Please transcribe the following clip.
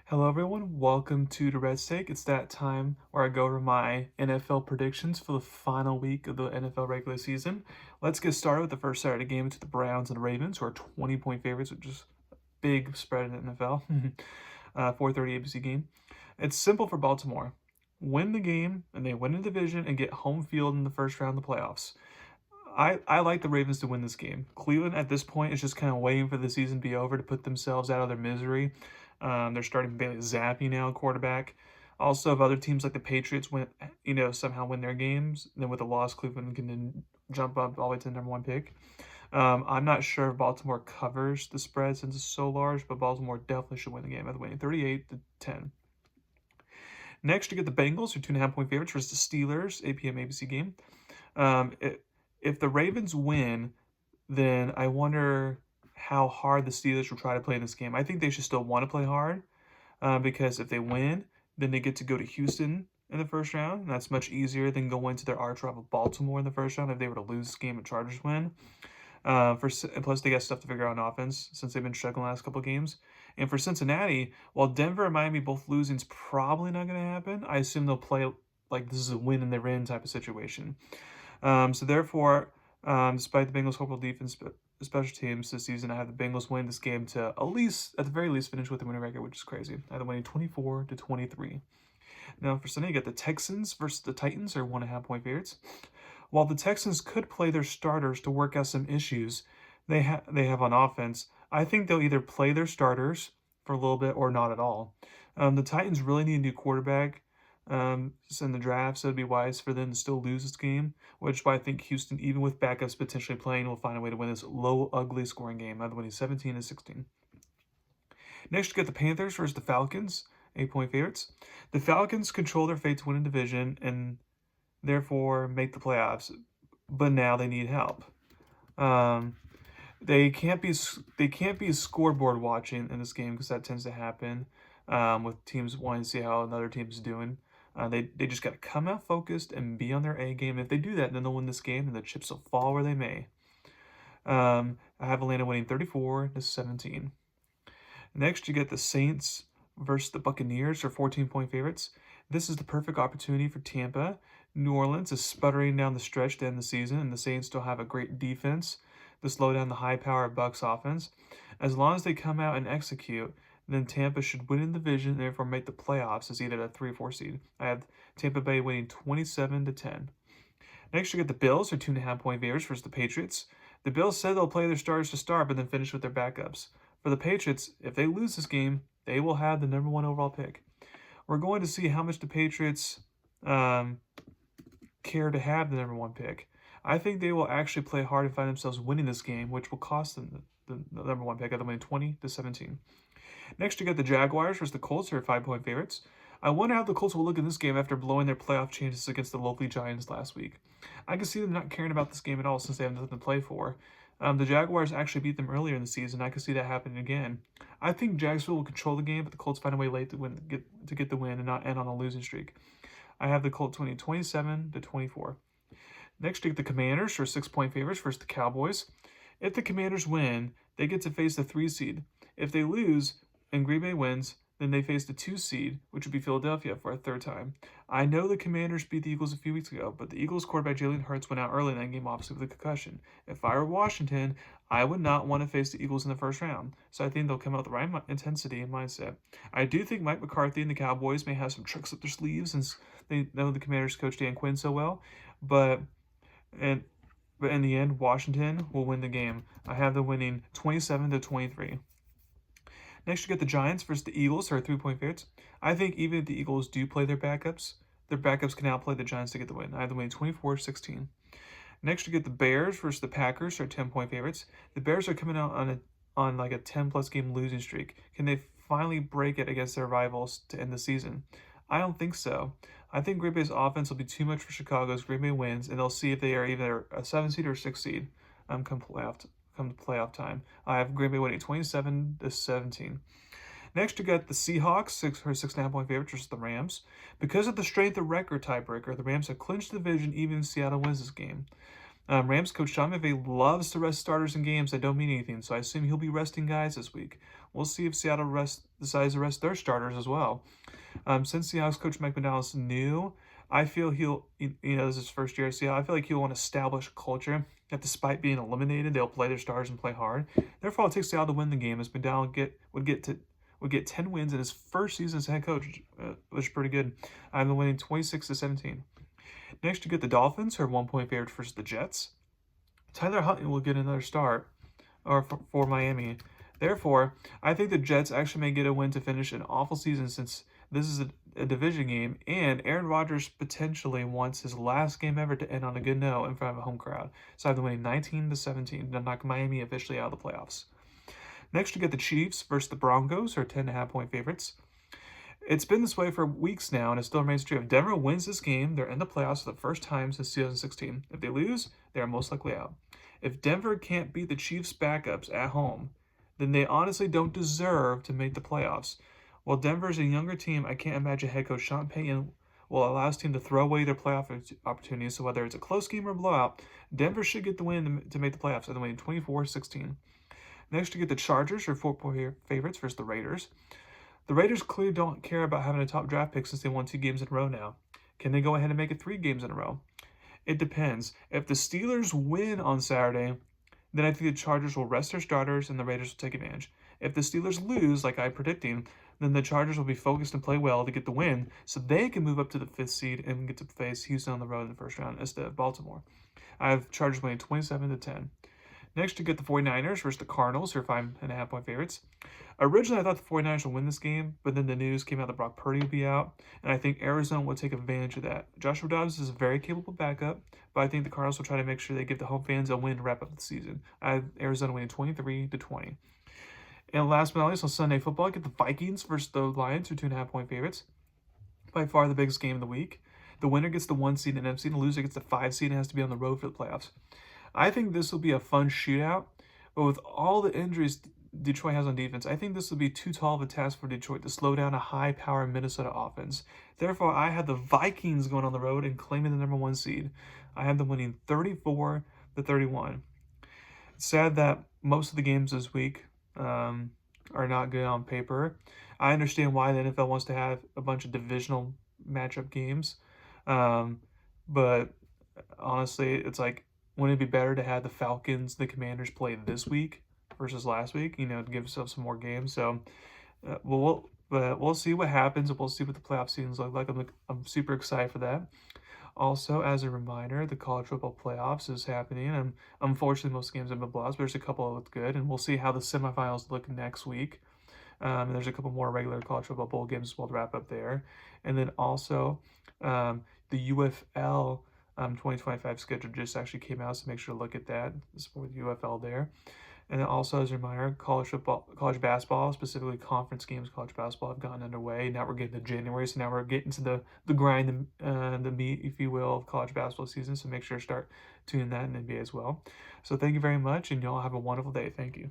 Hello, everyone. Welcome to Durrett's Take. It's that time where I go over my NFL predictions for the final week of the NFL regular season. Let's get started with the first Saturday game. It's the Browns and the Ravens, who are 20-point favorites, which is a big spread in the NFL. 4:30 ABC game. It's simple for Baltimore. Win the game, and they win the division and get home field in the first round of the playoffs. I like the Ravens to win this game. Cleveland at this point is just kind of waiting for the season to be over to put themselves out of their misery. They're starting Bailey Zappi now, quarterback. Also, if other teams like the Patriots somehow win their games, then with a loss, Cleveland can then jump up all the way to the number one pick. I'm not sure if Baltimore covers the spread since it's so large, but Baltimore definitely should win the game. By the way, 38-10. Next, you get the Bengals, who are 2.5-point favorites versus the Steelers, 8 p.m. ABC game. If the Ravens win, then I wonder how hard the Steelers will try to play in this game. I think they should still want to play hard because if they win, then they get to go to Houston in the first round. And that's much easier than going to their arch rival Baltimore in the first round if they were to lose this game and Chargers win. Plus, they got stuff to figure out on offense since they've been struggling the last couple of games. And for Cincinnati, while Denver and Miami both losing is probably not going to happen, I assume they'll play like this is a win and they're in type of situation. Therefore, despite the Bengals' hopeful defense, special teams this season, I have the Bengals win this game to at the very least, finish with the winning record, which is crazy. I have them winning 24-23. Now, for Sunday, you got the Texans versus the Titans, are 1.5-point favorites. While the Texans could play their starters to work out some issues they have on offense, I think they'll either play their starters for a little bit or not at all. The Titans really need a new quarterback in the draft, so it'd be wise for them to still lose this game, which is why I think Houston, even with backups potentially playing, will find a way to win this low, ugly scoring game, either winning 17-16. Next, you get the Panthers versus the Falcons, 8-point favorites. The Falcons control their fate to win a division and therefore make the playoffs, but now they need help. They can't be scoreboard watching in this game because that tends to happen with teams wanting to see how another team's doing. They just got to come out focused and be on their A game. If they do that, then they'll win this game, and the chips will fall where they may. I have Atlanta winning 34-17. Next, you get the Saints versus the Buccaneers, or 14-point favorites. This is the perfect opportunity for Tampa. New Orleans is sputtering down the stretch to end the season, and the Saints still have a great defense to slow down the high-powered Bucs offense. As long as they come out and execute, then Tampa should win in the division and therefore make the playoffs as either a 3 or 4 seed. I have Tampa Bay winning 27-10. Next, you get the Bills, who are 2.5-point favorites versus the Patriots. The Bills said they'll play their starters to start, but then finish with their backups. For the Patriots, if they lose this game, they will have the number 1 overall pick. We're going to see how much the Patriots care to have the number 1 pick. I think they will actually play hard and find themselves winning this game, which will cost them the number 1 pick. I have them winning 20-17. Next, you got the Jaguars versus the Colts, who are 5-point favorites. I wonder how the Colts will look in this game after blowing their playoff chances against the lowly Giants last week. I can see them not caring about this game at all since they have nothing to play for. The Jaguars actually beat them earlier in the season. I can see that happening again. I think Jacksonville will control the game, but the Colts find a way late to get the win and not end on a losing streak. I have the Colts winning 27-24. Next, you get the Commanders, who are 6-point favorites versus the Cowboys. If the Commanders win, they get to face the 3 seed. If they lose and Green Bay wins, then they face the 2 seed, which would be Philadelphia, for a 3rd time. I know the Commanders beat the Eagles a few weeks ago, but the Eagles quarterback Jalen Hurts went out early in that game, obviously with a concussion. If I were Washington, I would not want to face the Eagles in the first round, so I think they'll come out with the right intensity and mindset. I do think Mike McCarthy and the Cowboys may have some tricks up their sleeves since they know the Commanders coach Dan Quinn so well, but in the end, Washington will win the game. I have them winning 27-23. Next, you get the Giants versus the Eagles, who are 3-point favorites. I think even if the Eagles do play their backups can outplay the Giants to get the win. I have them winning 24-16. Next, you get the Bears versus the Packers, who are 10-point favorites. The Bears are coming out on like a 10-plus game losing streak. Can they finally break it against their rivals to end the season? I don't think so. I think Green Bay's offense will be too much for Chicago as Green Bay wins, and they'll see if they are either a 7 seed or a 6 seed come playoff time. I have Green Bay winning 27-17. Next, you got the Seahawks, 6.5-point favorites versus the Rams. Because of the strength of record tiebreaker, the Rams have clinched the division even if Seattle wins this game. Rams coach Sean McVay loves to rest starters in games that don't mean anything, so I assume he'll be resting guys this week. We'll see if Seattle decides to rest their starters as well. Since Seattle's coach Mike McDonald's new, I feel this is his first year at Seattle. I feel like he'll want to establish a culture that despite being eliminated, they'll play their stars and play hard. Therefore, it takes Seattle to win the game as McDonald would get 10 wins in his first season as head coach, which is pretty good. I'm winning 26-17. Next, you get the Dolphins, who are 1-point favorites versus the Jets. Tyler Huntley will get another start for Miami. Therefore, I think the Jets actually may get a win to finish an awful season since this is a division game, and Aaron Rodgers potentially wants his last game ever to end on a good note in front of a home crowd. So I've been winning 19-17 to knock Miami officially out of the playoffs. Next, you get the Chiefs versus the Broncos, who are 10.5-point favorites. It's been this way for weeks now, and it still remains true. If Denver wins this game, they're in the playoffs for the first time since 2016. If they lose, they are most likely out. If Denver can't beat the Chiefs' backups at home, then they honestly don't deserve to make the playoffs. While Denver is a younger team, I can't imagine head coach Sean Payton will allow his team to throw away their playoff opportunities. So whether it's a close game or a blowout, Denver should get the win to make the playoffs. I'm winning 24-16. Next, you get the Chargers, who are 4-point favorites versus the Raiders. The Raiders clearly don't care about having a top draft pick since they won 2 games in a row now. Can they go ahead and make it 3 games in a row? It depends. If the Steelers win on Saturday, then I think the Chargers will rest their starters and the Raiders will take advantage. If the Steelers lose, like I'm predicting, then the Chargers will be focused and play well to get the win so they can move up to the 5th seed and get to face Houston on the road in the first round instead of Baltimore. I have Chargers winning 27-10. Next, you get the 49ers versus the Cardinals, who are 5.5-point favorites. Originally, I thought the 49ers would win this game, but then the news came out that Brock Purdy would be out, and I think Arizona will take advantage of that. Joshua Dobbs is a very capable backup, but I think the Cardinals will try to make sure they give the home fans a win to wrap up the season. I have Arizona winning 23-20. And last but not least, on Sunday football, I get the Vikings versus the Lions, who are 2.5-point favorites. By far the biggest game of the week. The winner gets the 1 seed in NFC, and the loser gets the 5 seed and has to be on the road for the playoffs. I think this will be a fun shootout, but with all the injuries Detroit has on defense, I think this will be too tall of a task for Detroit to slow down a high-power Minnesota offense. Therefore, I have the Vikings going on the road and claiming the number 1 seed. I have them winning 34-31. It's sad that most of the games this week are not good on paper. I understand why the NFL wants to have a bunch of divisional matchup games, but honestly, it's like, wouldn't it be better to have the Falcons, the Commanders play this week versus last week, to give yourself some more games? So we'll see what happens. We'll see what the playoff seasons look like. I'm super excited for that. Also, as a reminder, the college football playoffs is happening, and unfortunately most games have been lost, but there's a couple that look good, and we'll see how the semifinals look next week. And there's a couple more regular college football bowl games as well to wrap up there. And then also the UFL 2025 schedule just actually came out, so make sure to look at that. Support the UFL there. And then also, as a reminder, college basketball, specifically conference games, college basketball have gotten underway. Now we're getting to January, so now we're getting to the grind, the meat, if you will, of college basketball season. So make sure to start tuning that in NBA as well. So thank you very much, and y'all have a wonderful day. Thank you.